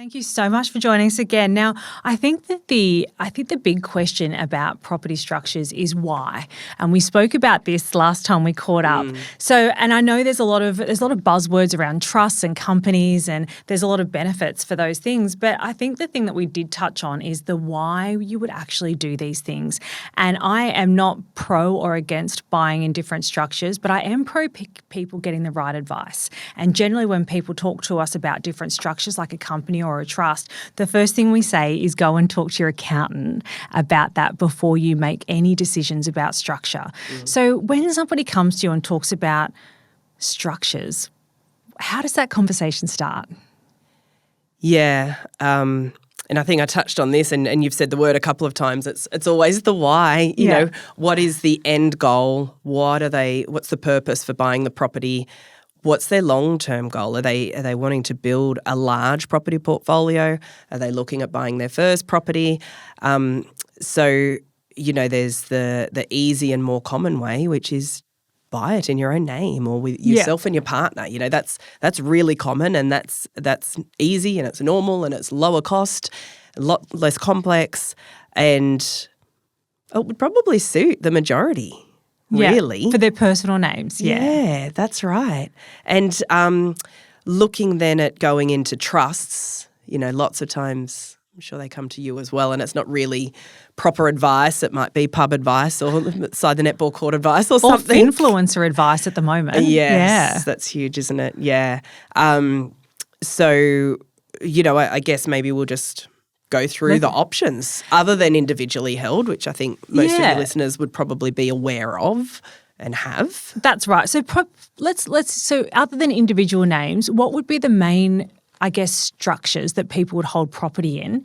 Thank you so much for joining us again. Now, I think the big question about property structures is why, and we spoke about this last time we caught up. So, and I know there's a lot of buzzwords around trusts and companies, and there's a lot of benefits for those things. But I think the thing that we did touch on is the why you would actually do these things. And I am not pro or against buying in different structures, but I am pro people getting the right advice. And generally, when people talk to us about different structures, like a company or a trust, the first thing we say is go and talk to your accountant about that before you make any decisions about structure. So when somebody comes to you and talks about structures, how does that conversation start? Yeah, and I think I touched on this, and you've said the word a couple of times. It's always the why. You know, what is the end goal? What's the purpose for buying the property? What's their long-term goal? Are they wanting to build a large property portfolio? Are they looking at buying their first property? So, you know, there's the easy and more common way, which is buy it in your own name or with yourself and your partner. You know, that's really common, and that's easy, and it's normal, and it's lower cost, a lot less complex, and it would probably suit the majority. Really. For their personal names. Yeah, that's right. And looking then at going into trusts, you know, lots of times I'm sure they come to you as well, and it's not really proper advice. It might be pub advice or side the netball court advice or something. Or influencer advice at the moment. Yes, that's huge, isn't it? Yeah. So, you know, I guess maybe we'll just go through the options other than individually held, which I think most of your listeners would probably be aware of and have. That's right. So so other than individual names, what would be the main, I guess, structures that people would hold property in?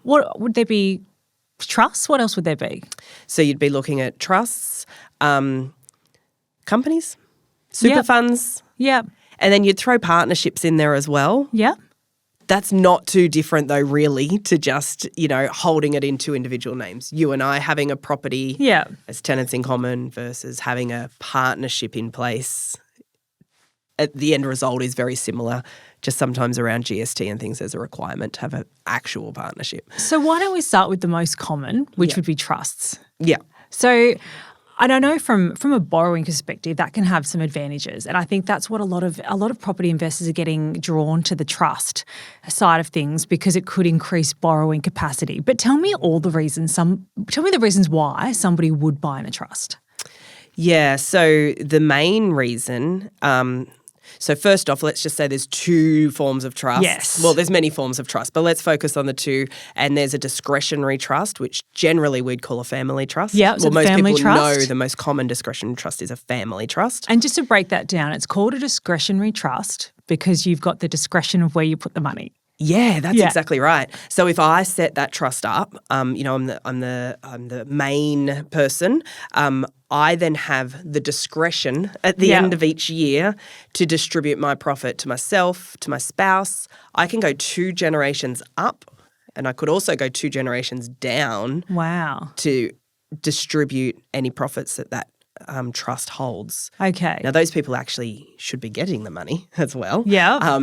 What would there be? Trusts? What else would there be? So you'd be looking at trusts, companies, super funds. Yeah. And then you'd throw partnerships in there as well. Yeah. That's not too different though, really, to just, you know, holding it into individual names. You and I having a property as tenants in common versus having a partnership in place. The end result is very similar. Just sometimes around GST and things, there's a requirement to have an actual partnership. So why don't we start with the most common, which would be trusts? Yeah. So I don't know, from a borrowing perspective, that can have some advantages, and I think that's what a lot of property investors are getting drawn to the trust side of things, because it could increase borrowing capacity. But tell me the reasons why somebody would buy in a trust. Yeah. So the main reason. So first off, let's just say there's two forms of trust. Yes. Well, there's many forms of trust, but let's focus on the two. And there's a discretionary trust, which generally we'd call a family trust. Yeah, so most family people trust. know the most common discretionary trust is a family trust. And just to break that down, it's called a discretionary trust because you've got the discretion of where you put the money. Yeah, that's exactly right. So if I set that trust up, you know, I'm the main person. I then have the discretion at the end of each year to distribute my profit to myself, to my spouse. I can go 2 generations up, and I could also go 2 generations down. Wow. To distribute any profits that trust holds. Okay. Now, those people actually should be getting the money as well. Yeah.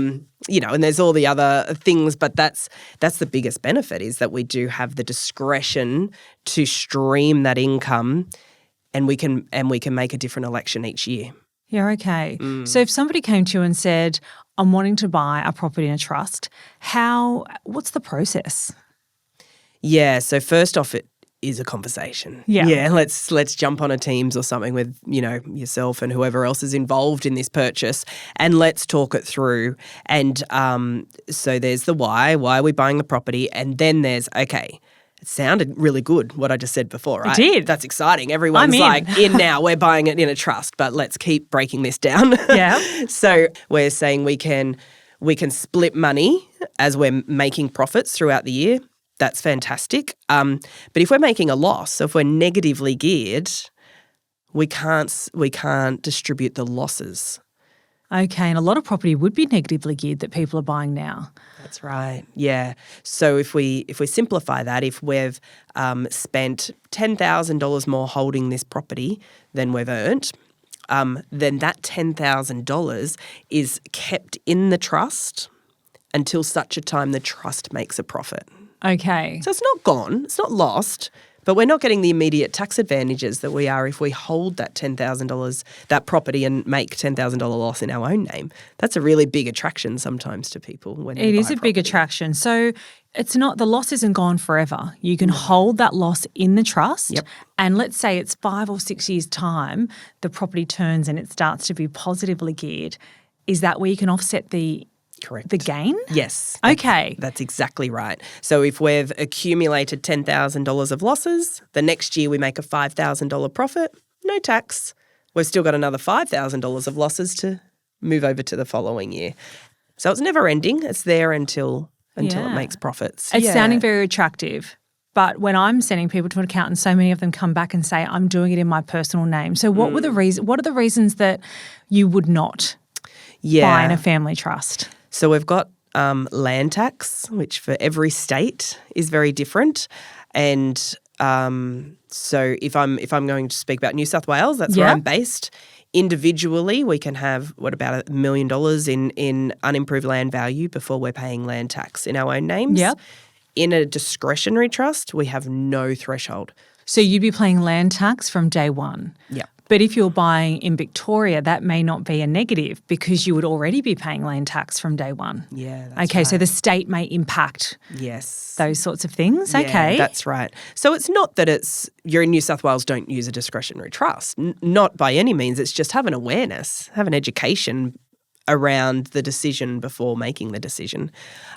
You know, and there's all the other things, but that's the biggest benefit, is that we do have the discretion to stream that income, and we can make a different election each year. Yeah, okay. So if somebody came to you and said, I'm wanting to buy a property in a trust, what's the process? Yeah, so first off, it is a conversation. Yeah, let's jump on a Teams or something with, you know, yourself and whoever else is involved in this purchase, and let's talk it through. And so there's the why are we buying the property? And then there's, okay, it sounded really good what I just said before, right? It did. That's exciting. Everyone's in now, we're buying it in a trust, but let's keep breaking this down. Yeah. So we're saying we can split money as we're making profits throughout the year. That's fantastic. But if we're making a loss, so if we're negatively geared, we can't distribute the losses. Okay, and a lot of property would be negatively geared that people are buying now. That's right. Yeah. So if we simplify that, if we've spent $10,000 more holding this property than we've earned, then that $10,000 is kept in the trust until such a time the trust makes a profit. Okay. So it's not gone, it's not lost, but we're not getting the immediate tax advantages that we are if we hold that $10,000, that property, and make $10,000 loss in our own name. That's a really big attraction sometimes to people when they It buy is a big property. attraction. So it's not, the loss isn't gone forever. You can hold that loss in the trust. Yep. And let's say it's 5 or 6 years' time, the property turns and it starts to be positively geared. Is that where you can offset the Correct. the gain? Yes. Okay. That's exactly right. So if we've accumulated $10,000 of losses, the next year we make a $5,000 profit, no tax. We've still got another $5,000 of losses to move over to the following year. So it's never ending. It's there until it makes profits. It's sounding very attractive. But when I'm sending people to an accountant, so many of them come back and say, I'm doing it in my personal name. So what are the reasons that you would not buy in a family trust? So we've got land tax, which for every state is very different. And so if I'm going to speak about New South Wales, that's where I'm based. Individually, we can have, about $1 million in unimproved land value before we're paying land tax in our own names. Yep. In a discretionary trust, we have no threshold. So you'd be paying land tax from day one. Yeah. But if you're buying in Victoria, that may not be a negative because you would already be paying land tax from day one. Yeah, that's okay, right. so the state may impact those sorts of things. Yeah, okay. That's right. So it's not that you're in New South Wales, don't use a discretionary trust. Not by any means. It's just have an awareness, have an education around the decision before making the decision.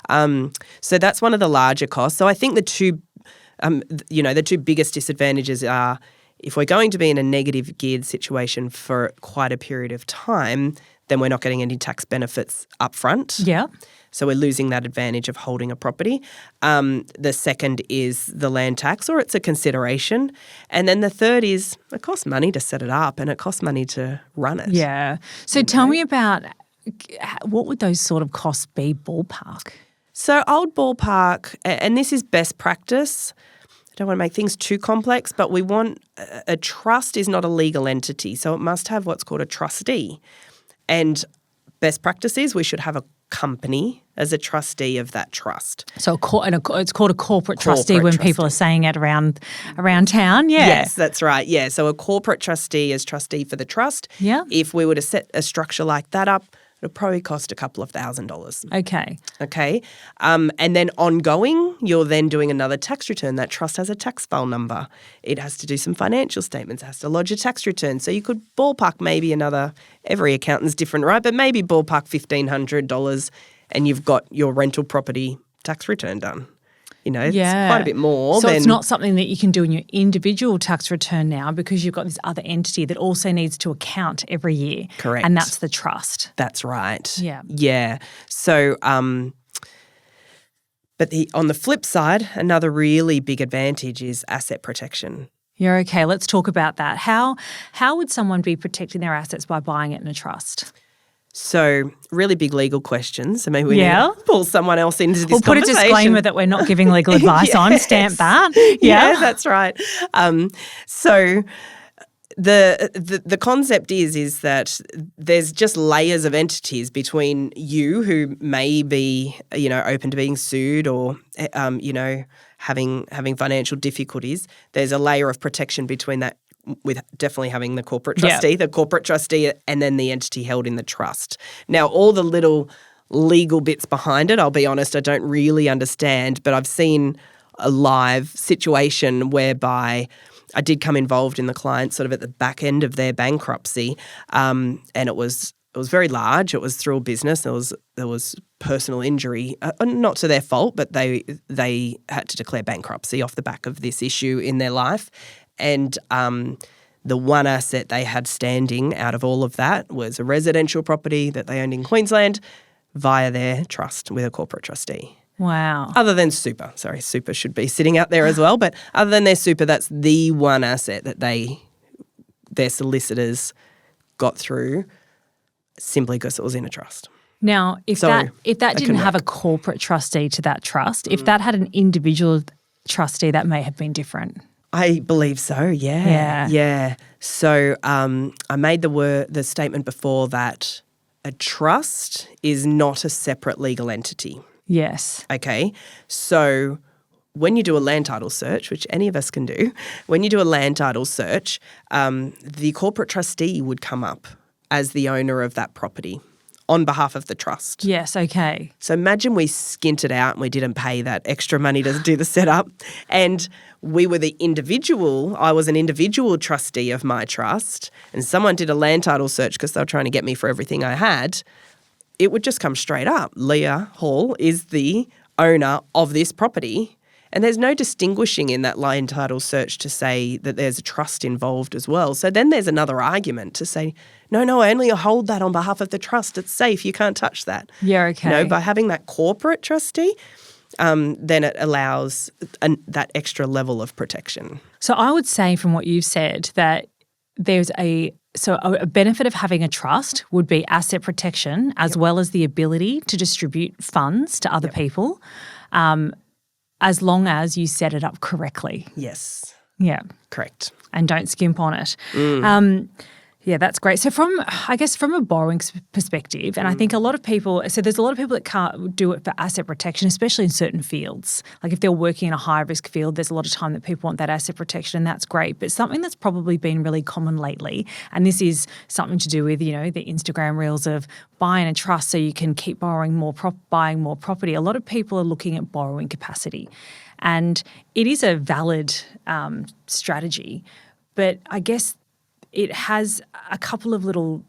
So that's one of the larger costs. So I think the two biggest disadvantages are, if we're going to be in a negative geared situation for quite a period of time, then we're not getting any tax benefits up front. Yeah. So we're losing that advantage of holding a property. The second is the land tax, or it's a consideration. And then the third is it costs money to set it up and it costs money to run it. Yeah. So tell me about, what would those sort of costs be, ballpark? So old ballpark, and this is best practice. I don't want to make things too complex, but we want a trust is not a legal entity, so it must have what's called a trustee. And best practice is we should have a company as a trustee of that trust. So it's called a corporate trustee when people are saying it around town, yeah. Yes, that's right, yeah. So a corporate trustee is trustee for the trust. Yeah. If we were to set a structure like that up, it'll probably cost a couple of $1,000s. Okay. Okay. And then ongoing, you're then doing another tax return. That trust has a tax file number. It has to do some financial statements. It has to lodge a tax return. So you could ballpark maybe every accountant's different, right? But maybe ballpark $1,500 and you've got your rental property tax return done. It's quite a bit more. So it's not something that you can do in your individual tax return now because you've got this other entity that also needs to account every year. Correct. And that's the trust. That's right. Yeah. Yeah. So, but on the flip side, another really big advantage is asset protection. Yeah, okay. Let's talk about that. How would someone be protecting their assets by buying it in a trust? So really big legal questions. So maybe we need to pull someone else into this conversation. We'll put a disclaimer that we're not giving legal advice on. Stamp that. Yeah, that's right. So the concept is that there's just layers of entities between you who may be, open to being sued or, having financial difficulties. There's a layer of protection between that, with definitely having the corporate trustee, and then the entity held in the trust. Now, all the little legal bits behind it, I'll be honest, I don't really understand, but I've seen a live situation whereby I did come involved in the client sort of at the back end of their bankruptcy, and it was very large. It was through a business. There was personal injury, not to their fault, but they had to declare bankruptcy off the back of this issue in their life. And the one asset they had standing out of all of that was a residential property that they owned in Queensland via their trust with a corporate trustee. Wow. Other than super. Sorry, super should be sitting out there as well. But other than their super, that's the one asset that their solicitors got through simply because it was in a trust. Now, if that didn't have a corporate trustee to that trust, if that had an individual trustee, that may have been different. I believe so, yeah. So I made the statement before that a trust is not a separate legal entity. Yes. Okay, so when you do a land title search, which any of us can do, when you do a land title search, the corporate trustee would come up as the owner of that property on behalf of the trust. Yes, okay. So imagine we skinted out and we didn't pay that extra money to do the setup, and we were the individual. I was an individual trustee of my trust, and someone did a land title search because they were trying to get me for everything I had. It would just come straight up. Leah Hall is the owner of this property. And there's no distinguishing in that land title search to say that there's a trust involved as well. So then there's another argument to say, no, I only hold that on behalf of the trust. It's safe. You can't touch that. Yeah, okay. By having that corporate trustee, then it allows that extra level of protection. So I would say from what you've said that there's a benefit of having a trust would be asset protection as well as the ability to distribute funds to other people. As long as you set it up correctly. Yes. Yeah. Correct. And don't skimp on it. Yeah, that's great. So from a borrowing perspective, and I think there's a lot of people that can't do it for asset protection, especially in certain fields. Like if they're working in a high-risk field, there's a lot of time that people want that asset protection, and that's great. But something that's probably been really common lately, and this is something to do with, the Instagram reels of buying a trust so you can keep borrowing buying more property. A lot of people are looking at borrowing capacity. And it is a valid strategy, but I guess it has a couple of little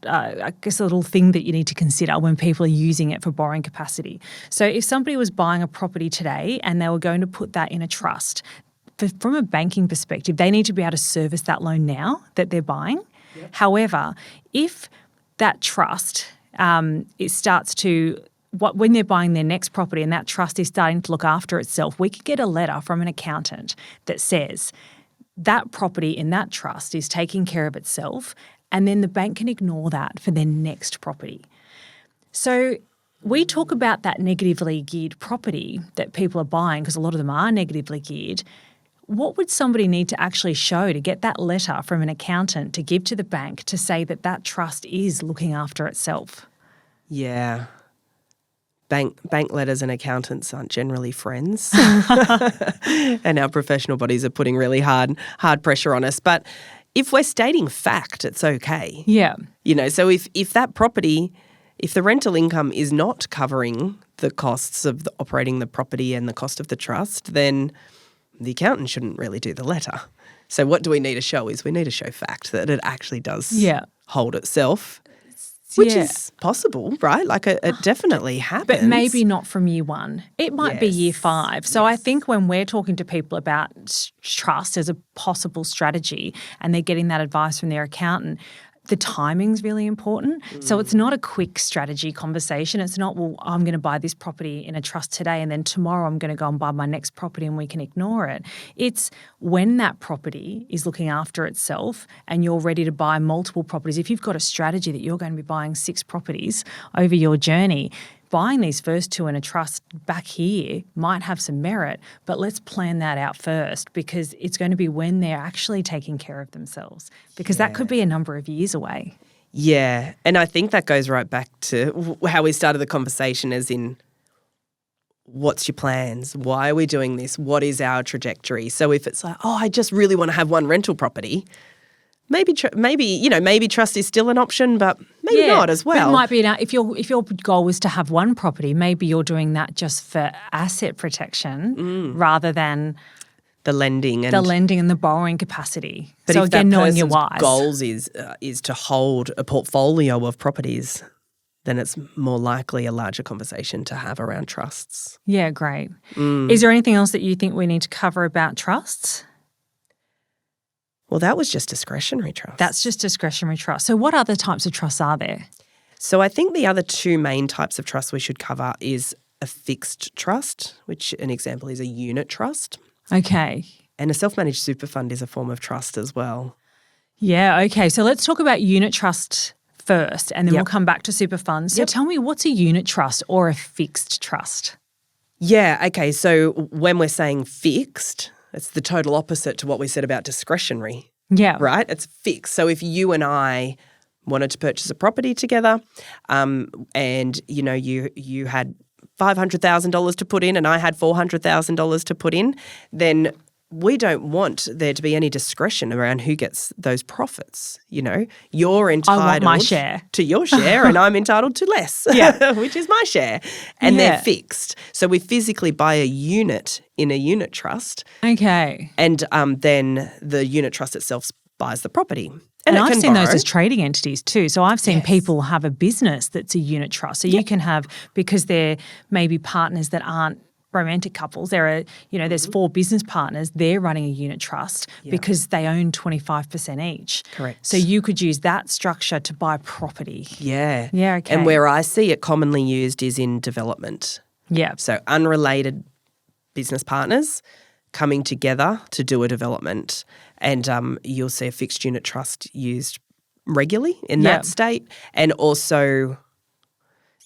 thing that you need to consider when people are using it for borrowing capacity. So if somebody was buying a property today and they were going to put that in a trust, from a banking perspective, they need to be able to service that loan now that they're buying. Yep. However, if that trust, when they're buying their next property and that trust is starting to look after itself, we could get a letter from an accountant that says, that property in that trust is taking care of itself, and then the bank can ignore that for their next property. So we talk about that negatively geared property that people are buying, because a lot of them are negatively geared. What would somebody need to actually show to get that letter from an accountant to give to the bank to say that that trust is looking after itself? Yeah. Bank letters and accountants aren't generally friends. And our professional bodies are putting really hard pressure on us. But if we're stating fact, it's okay. Yeah. So if that property, if the rental income is not covering the costs of operating the property and the cost of the trust, then the accountant shouldn't really do the letter. So what do we need to show is we need to show fact that it actually does hold itself. Which is possible, right? Like it definitely happens. But maybe not from year one. It might be year 5. So I think when we're talking to people about trust as a possible strategy and they're getting that advice from their accountant, the timing's really important. So it's not a quick strategy conversation. It's not, well, I'm going to buy this property in a trust today and then tomorrow I'm going to go and buy my next property and we can ignore it. It's when that property is looking after itself and you're ready to buy multiple properties. If you've got a strategy that you're going to be buying 6 properties over your journey, buying these first 2 in a trust back here might have some merit, but let's plan that out first, because it's going to be when they're actually taking care of themselves, because that could be a number of years away. Yeah, and I think that goes right back to how we started the conversation, as in, what's your plans? Why are we doing this? What is our trajectory? So if it's like, I just really want to have one rental property, maybe trust is still an option, but maybe not as well. It might be if your goal was to have one property, maybe you're doing that just for asset protection rather than the lending and the borrowing capacity. But so if again, that knowing your person's whys. goals is to hold a portfolio of properties, then it's more likely a larger conversation to have around trusts. Yeah, great. Is there anything else that you think we need to cover about trusts? Well, that was just discretionary trust. That's just discretionary trust. So what other types of trusts are there? So I think the other 2 main types of trusts we should cover is a fixed trust, which an example is a unit trust. Okay. And a self-managed super fund is a form of trust as well. Yeah, okay. So let's talk about unit trust first, and then we'll come back to super funds. So tell me, what's a unit trust or a fixed trust? Yeah, okay. So when we're saying fixed, it's the total opposite to what we said about discretionary. Yeah. Right? It's fixed. So if you and I wanted to purchase a property together and, you had $500,000 to put in and I had $400,000 to put in, then we don't want there to be any discretion around who gets those profits. You're entitled my share. to your share and I'm entitled to less, which is my share. And they're fixed. So we physically buy a unit in a unit trust. Okay. And then the unit trust itself buys the property. And I've seen those as trading entities too. So I've seen people have a business that's a unit trust. So you can have, because they're maybe partners that aren't romantic couples, there's 4 business partners, they're running a unit trust because they own 25% each. Correct. So you could use that structure to buy property. Yeah. Yeah, okay. And where I see it commonly used is in development. Yeah. So unrelated business partners coming together to do a development, and you'll see a fixed unit trust used regularly in that state. And also,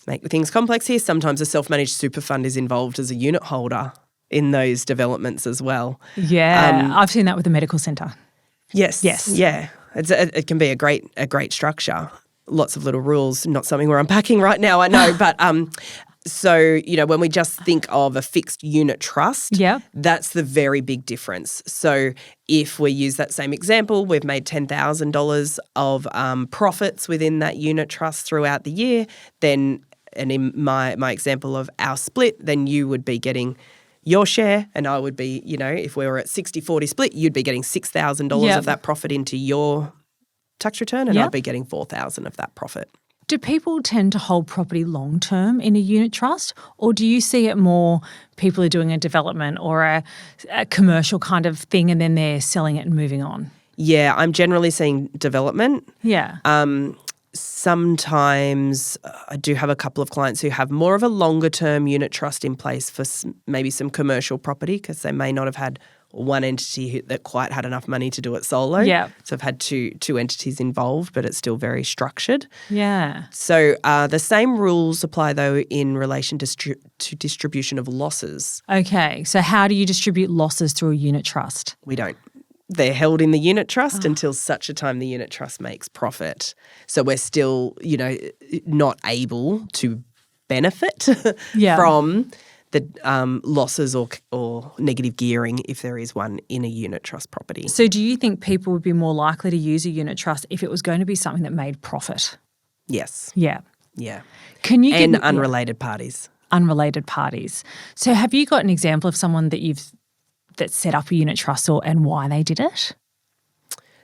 make things complex here, sometimes a self-managed super fund is involved as a unit holder in those developments as well. Yeah, I've seen that with the medical centre. Yes. Yeah. It can be a great structure. Lots of little rules, not something we're unpacking right now, I know. But so, when we just think of a fixed unit trust, that's the very big difference. So if we use that same example, we've made $10,000 of profits within that unit trust throughout the year, then, and in my example of our split, then you would be getting your share and I would be, if we were at 60-40 split, you'd be getting $6,000 of that profit into your tax return and I'd be getting $4,000 of that profit. Do people tend to hold property long term in a unit trust, or do you see it more people are doing a development or a commercial kind of thing and then they're selling it and moving on? Yeah, I'm generally seeing development. Yeah. Sometimes I do have a couple of clients who have more of a longer term unit trust in place for maybe some commercial property because they may not have had one entity that quite had enough money to do it solo. Yeah. So I've had two entities involved, but it's still very structured. Yeah. So the same rules apply though in relation to distribution of losses. Okay. So how do you distribute losses through a unit trust? We don't. They're held in the unit trust until such a time the unit trust makes profit. So we're still, not able to benefit from the losses or negative gearing if there is one in a unit trust property. So do you think people would be more likely to use a unit trust if it was going to be something that made profit? Yes. Yeah. Yeah. Can you and unrelated parties. Unrelated parties. So have you got an example of someone that set up a unit trust and why they did it?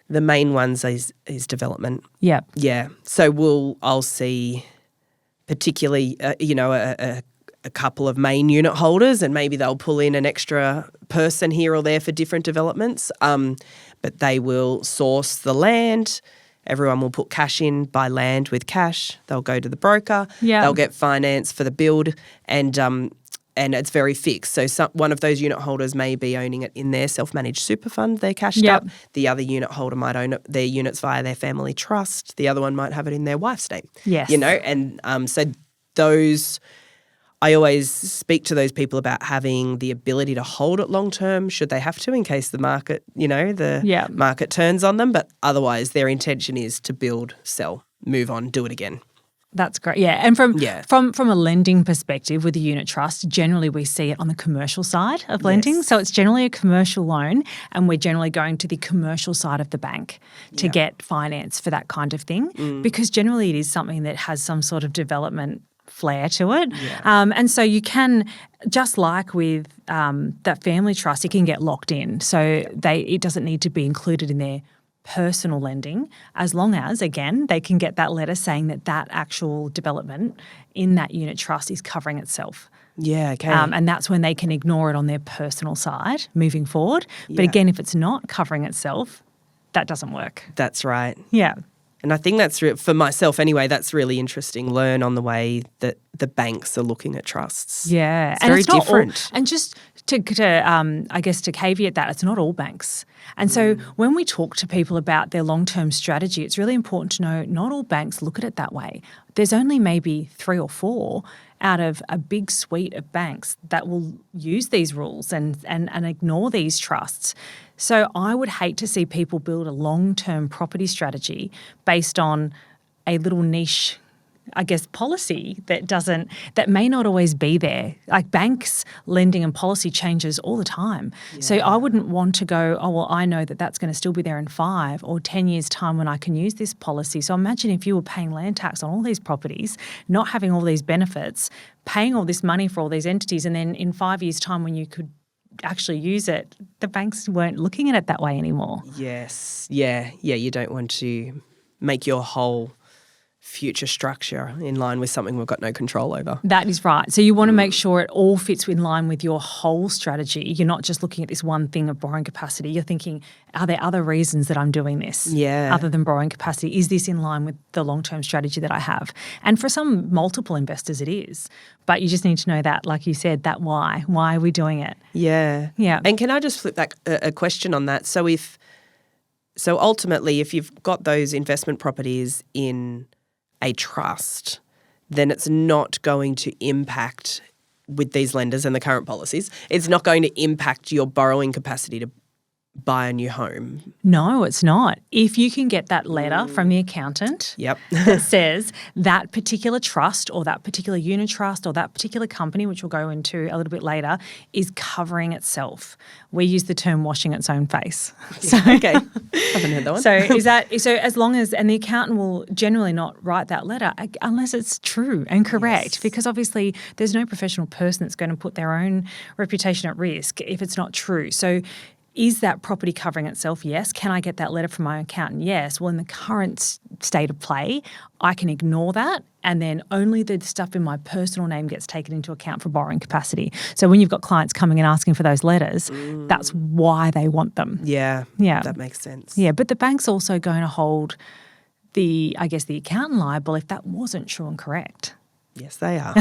The main ones is development. Yeah. Yeah. So I'll see particularly, a couple of main unit holders and maybe they'll pull in an extra person here or there for different developments, but they will source the land. Everyone will put cash in, buy land with cash. They'll go to the broker. Yeah. They'll get finance for the build and it's very fixed. So one of those unit holders may be owning it in their self-managed super fund, they're cashed up. The other unit holder might own their units via their family trust. The other one might have it in their wife's name. Yes. And so those... I always speak to those people about having the ability to hold it long term should they have to in case the market, market turns on them. But otherwise their intention is to build, sell, move on, do it again. That's great. Yeah. And from a lending perspective with a unit trust, generally we see it on the commercial side of lending. Yes. So it's generally a commercial loan and we're generally going to the commercial side of the bank to get finance for that kind of thing because generally it is something that has some sort of development flair to it. Yeah. And so you can, just like with that family trust, it can get locked in. So it doesn't need to be included in their personal lending as long as, again, they can get that letter saying that actual development in that unit trust is covering itself. Yeah, okay. And that's when they can ignore it on their personal side moving forward. But again, if it's not covering itself, that doesn't work. That's right. Yeah. And I think that's, for myself anyway, that's really interesting. Learn on the way that the banks are looking at trusts. Yeah. It's very different. And just to caveat that, it's not all banks. And so when we talk to people about their long-term strategy, it's really important to know not all banks look at it that way. There's only maybe 3 or 4 out of a big suite of banks that will use these rules and ignore these trusts. So I would hate to see people build a long-term property strategy based on a little niche I guess, policy that may not always be there. Like banks, lending and policy changes all the time. Yeah. So I wouldn't want to go, oh, well, I know that that's going to still be there in 5 or 10 years' time when I can use this policy. So imagine if you were paying land tax on all these properties, not having all these benefits, paying all this money for all these entities, and then in 5 years' time when you could actually use it, the banks weren't looking at it that way anymore. Yes. Yeah. Yeah. You don't want to make your whole future structure in line with something we've got no control over. That is right. So you want to make sure it all fits in line with your whole strategy. You're not just looking at this one thing of borrowing capacity. You're thinking, are there other reasons that I'm doing this? Yeah. Other than borrowing capacity? Is this in line with the long-term strategy that I have? And for some multiple investors, it is. But you just need to know that, like you said, that why. Why are we doing it? Yeah. Yeah. And can I just flip that a question on that? So ultimately, if you've got those investment properties in a trust, then it's not going to impact, with these lenders and the current policies, it's not going to impact your borrowing capacity to buy a new home. No, it's not. If you can get that letter from the accountant that says that particular trust or that particular unit trust or that particular company, which we'll go into a little bit later, is covering itself. We use the term washing its own face. So, okay. I haven't heard that one. So as long as, and the accountant will generally not write that letter unless it's true and correct, because obviously there's no professional person that's going to put their own reputation at risk if it's not true. So is that property covering itself? Yes. Can I get that letter from my accountant? Yes. Well, in the current state of play, I can ignore that, and then only the stuff in my personal name gets taken into account for borrowing capacity. So when you've got clients coming and asking for those letters, that's why they want them. Yeah. Yeah. That makes sense. Yeah. But the bank's also going to hold the accountant liable if that wasn't true and correct. Yes, they are.